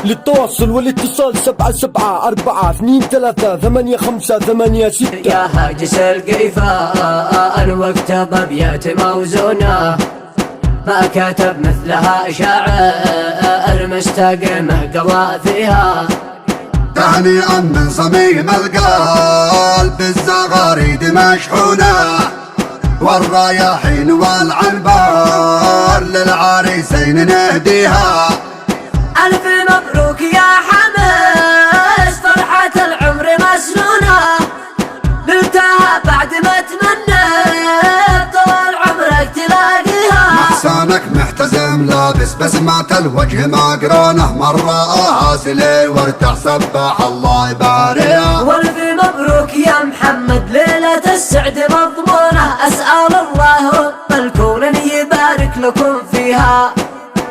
للتواصل والاتصال 77 4 2 3 8 5 8 6. يا هاجس القيفان واكتب أبيات موزونة ما كتب مثلها شاعر مستقيم قوافيها. تهنيئا من صميم القلب بالزغاريد مشحونة والرياحين والعنبر للعريسين نهديها. ألف مبروك يا حماس فرحة العمر مسنونة نلتها بعد ما تمنيت طول عمرك تلاقيها. محسنك محتزم لابس بسمة الوجه مقرونة مرة هاسلي وارتاح سبح الله يباريها. والف مبروك يا محمد ليلة السعد مضمونة أسأل الله رب الكون أن يبارك لكم فيها.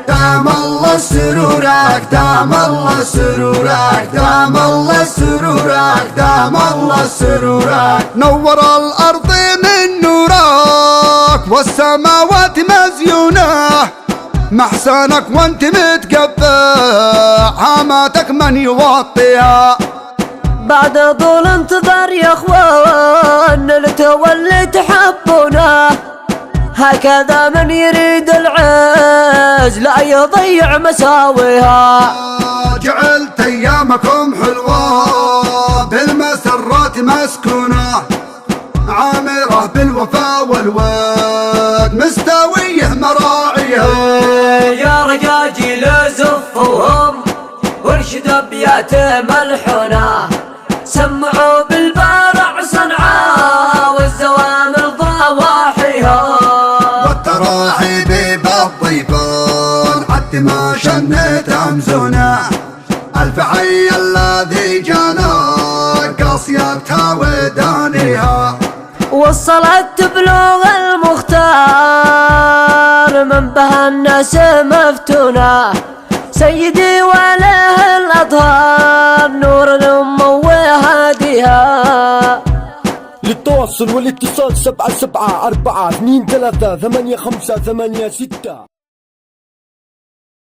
دام الله سرورك دام الله سرورك دام الله سرورك دام الله سرورك. نور الأرض من نورك والسماوات مزيونة محسنك وانت متقبع حماتك من يوطيها. بعد طول انتظار يا اخوان التولي تحبونه هكذا من يريد العز لا يضيع مساويها. جعلت ايامكم حلوة بالمسرات مسكونة عامرة بالوفا والود مستويه مراعيها. يا رجاجيل زفوهم وارشد ابيات ملحونة سمعوا بالبارع صنعاء والزوامل ضواحيها. والتراحيب بالضيفان حتى ما شنت امزونه الف حي الذي جانا قصيتها ودانيها. وصلت تبلغ المختار من بها الناس مفتونة سيدي وله الأطهار نور الأمة وهاديها. للتواصل والاتصال 77 4 2 3 8 5 8 6.